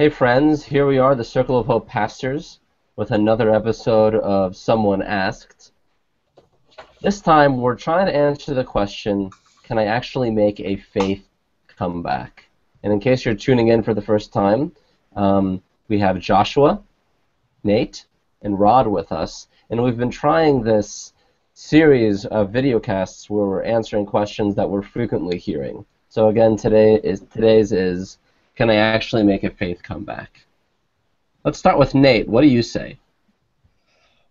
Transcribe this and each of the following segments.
Hey friends, here we are, the Circle of Hope pastors, with another episode of Someone Asked. This time we're trying to answer the question, can I actually make a faith comeback? And in case you're tuning in for the first time, we have Joshua, Nate, and Rod with us, and we've been trying this series of videocasts where we're answering questions that we're frequently hearing. So again, today's is, can I actually make a faith comeback? Let's start with Nate. What do you say?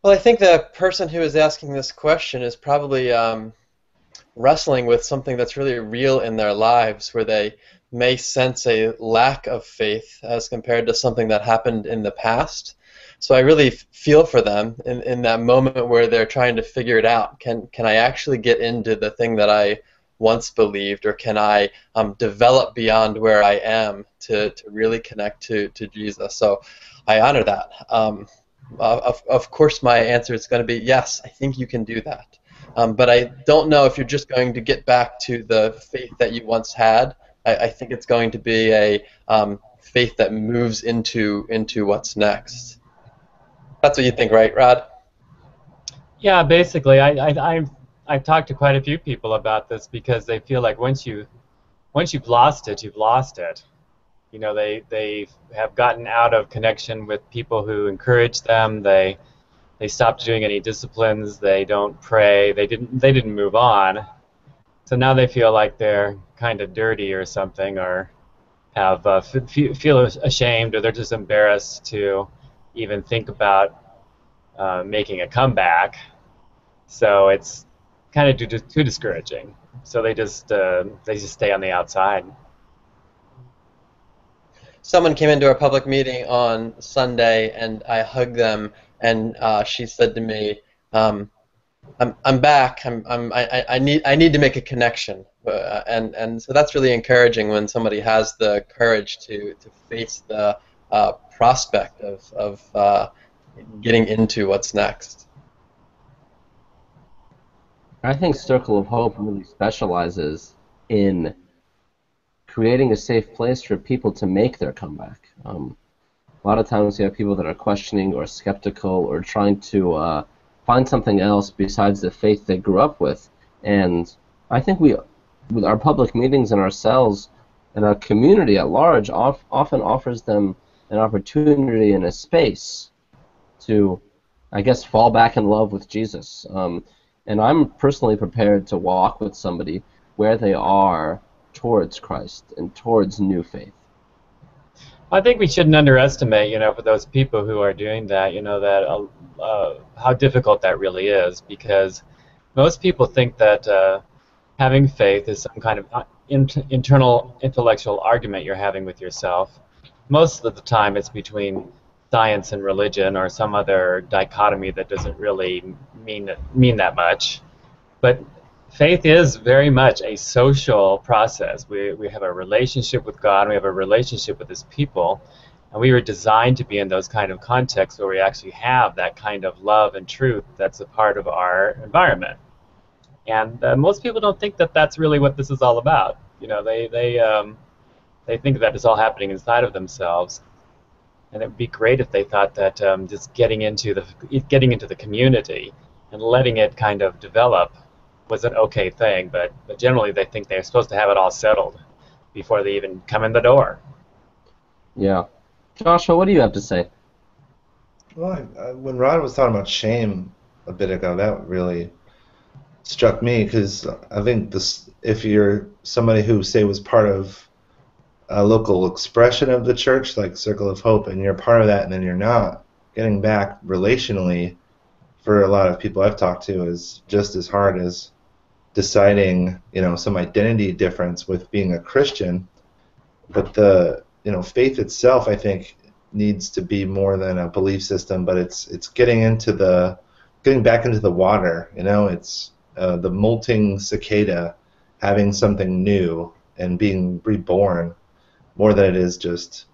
Well, I think the person who is asking this question is probably wrestling with something that's really real in their lives, where they may sense a lack of faith as compared to something that happened in the past. So I really feel for them in that moment where they're trying to figure it out. Can I actually get into the thing that I once believed, or can I develop beyond where I am to really connect to Jesus? So I honor that. Of course, my answer is going to be yes, I think you can do that. But I don't know if you're just going to get back to the faith that you once had. I think it's going to be a faith that moves into what's next. That's what you think, right, Rod? Yeah, basically, I've talked to quite a few people about this because they feel like once you've lost it, you've lost it. You know, they have gotten out of connection with people who encourage them. They stopped doing any disciplines. They don't pray. They didn't move on. So now they feel like they're kind of dirty or something, or have feel ashamed, or they're just embarrassed to even think about making a comeback. So it's kind of too discouraging. So they just stay on the outside. Someone came into our public meeting on Sunday, and I hugged them, and she said to me, "I'm back. I need to make a connection," and so that's really encouraging when somebody has the courage to face the prospect of getting into what's next. I think Circle of Hope really specializes in creating a safe place for people to make their comeback. A lot of times you have people that are questioning or skeptical or trying to find something else besides the faith they grew up with. And I think with our public meetings and ourselves and our community at large, often offers them an opportunity and a space to, I guess, fall back in love with Jesus. And I'm personally prepared to walk with somebody where they are towards Christ and towards new faith. I think we shouldn't underestimate, for those people who are doing that, that how difficult that really is, because most people think that having faith is some kind of internal intellectual argument you're having with yourself. Most of the time it's between science and religion, or some other dichotomy that doesn't really mean that much. But faith is very much a social process. We have a relationship with God, and we have a relationship with His people, and we were designed to be in those kind of contexts where we actually have that kind of love and truth that's a part of our environment. And most people don't think that that's really what this is all about. They think that it's all happening inside of themselves. And it would be great if they thought that just getting into the community and letting it kind of develop was an okay thing, but generally they think they're supposed to have it all settled before they even come in the door. Yeah. Joshua, what do you have to say? Well, when Rod was talking about shame a bit ago, that really struck me, because I think if you're somebody who, say, was part of a local expression of the church, like Circle of Hope, and you're part of that and then you're not, getting back relationally for a lot of people I've talked to is just as hard as deciding, some identity difference with being a Christian. But the, faith itself, I think, needs to be more than a belief system, but it's getting back into the water. It's the molting cicada having something new and being reborn, more than it is just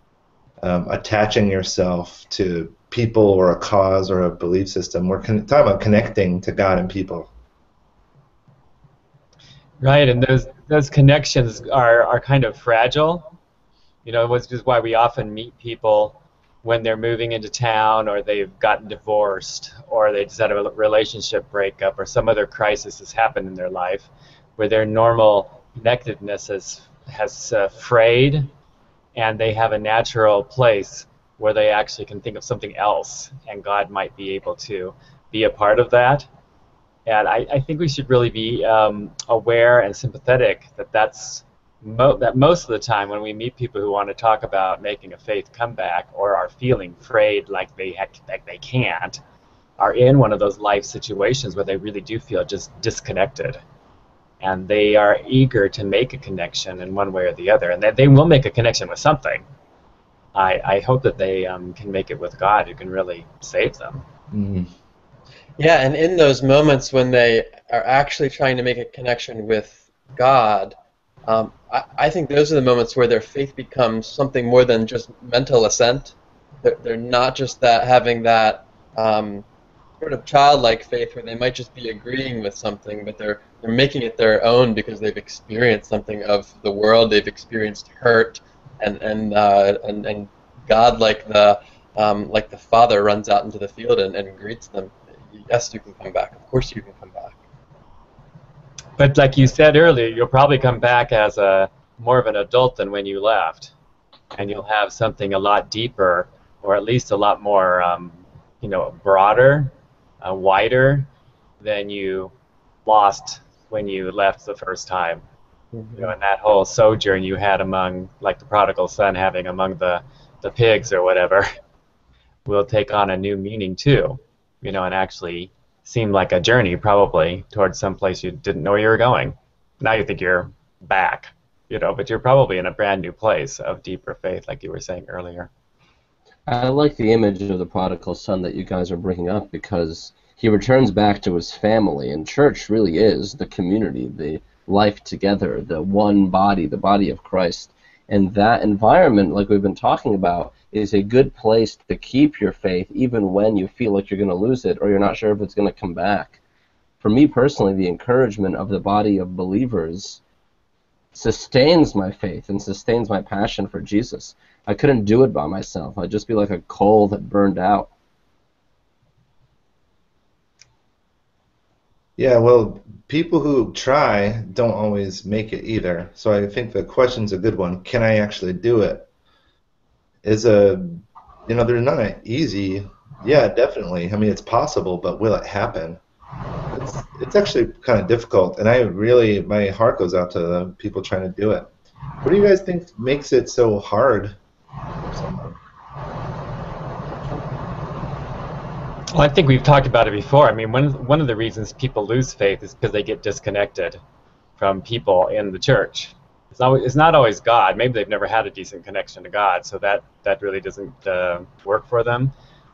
attaching yourself to people or a cause or a belief system. We're talking about connecting to God and people. Right, and those connections are kind of fragile. You know, which is why we often meet people when they're moving into town, or they've gotten divorced, or they just had a relationship breakup, or some other crisis has happened in their life, where their normal connectedness has frayed, and they have a natural place where they actually can think of something else, and God might be able to be a part of that. And I think we should really be aware and sympathetic that that most of the time when we meet people who want to talk about making a faith comeback, or are feeling frayed like they can't, are in one of those life situations where they really do feel just disconnected. And they are eager to make a connection in one way or the other. And they will make a connection with something. I hope that they can make it with God, who can really save them. Mm-hmm. Yeah, and in those moments when they are actually trying to make a connection with God, I think those are the moments where their faith becomes something more than just mental assent. They're not just having that sort of childlike faith where they might just be agreeing with something, but they're making it their own because they've experienced something of the world. They've experienced hurt, and God, like the father, runs out into the field and greets them. Yes, you can come back. Of course, you can come back. But like you said earlier, you'll probably come back as more of an adult than when you left, and you'll have something a lot deeper, or at least a lot more, broader, wider than you lost when you left the first time. Mm-hmm. You know, and that whole sojourn you had among, like the prodigal son having among the pigs or whatever, will take on a new meaning too. You know, and actually seem like a journey probably towards some place you didn't know you were going. Now you think you're back, but you're probably in a brand new place of deeper faith, like you were saying earlier. I like the image of the prodigal son that you guys are bringing up, because he returns back to his family, and church really is the community, the life together, the one body, the body of Christ. And that environment, like we've been talking about, is a good place to keep your faith even when you feel like you're going to lose it, or you're not sure if it's going to come back. For me personally, the encouragement of the body of believers sustains my faith and sustains my passion for Jesus. I couldn't do it by myself. I'd just be like a coal that burned out. Yeah, well, people who try don't always make it either. So I think the question's a good one. Can I actually do it? There's not easy. Yeah, definitely. I mean, it's possible, but will it happen? It's actually kind of difficult, and my heart goes out to the people trying to do it. What do you guys think makes it so hard for someone? Well, I think we've talked about it before. I mean, one of the reasons people lose faith is because they get disconnected from people in the church. It's not always God. Maybe they've never had a decent connection to God, so that really doesn't work for them.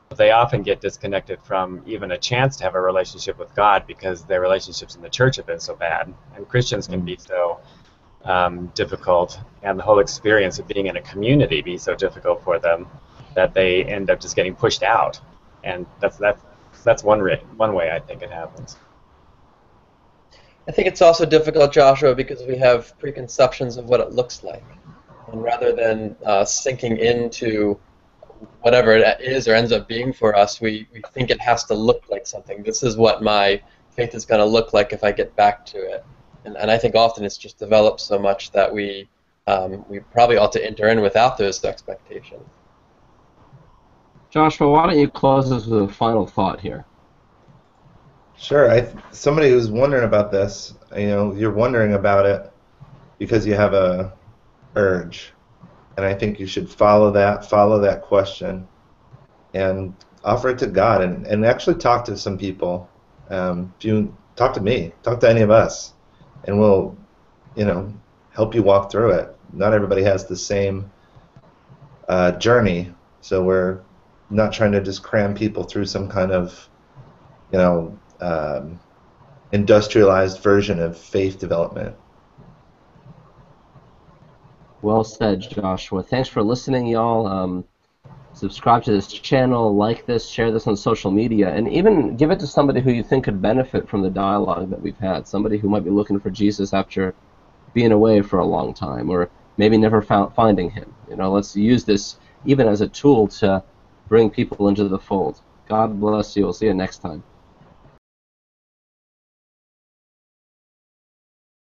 But they often get disconnected from even a chance to have a relationship with God because their relationships in the church have been so bad. And Christians can be so difficult, and the whole experience of being in a community be so difficult for them that they end up just getting pushed out. And that's one way I think it happens. I think it's also difficult, Joshua, because we have preconceptions of what it looks like. And rather than sinking into whatever it is or ends up being for us, we think it has to look like something. This is what my faith is going to look like if I get back to it. And I think often it's just developed so much that we probably ought to enter in without those expectations. Joshua, why don't you close us with a final thought here? Sure. Somebody who's wondering about this, you're wondering about it because you have a urge, and I think you should follow that question, and offer it to God, and actually talk to some people. If you talk to me, talk to any of us, and we'll, help you walk through it. Not everybody has the same journey, so we're not trying to just cram people through some kind of, industrialized version of faith development. Well said, Joshua. Thanks for listening, y'all. Subscribe to this channel, like this, share this on social media, and even give it to somebody who you think could benefit from the dialogue that we've had, somebody who might be looking for Jesus after being away for a long time, or maybe never finding him. let's use this even as a tool to bring people into the fold. God bless you. We'll see you next time.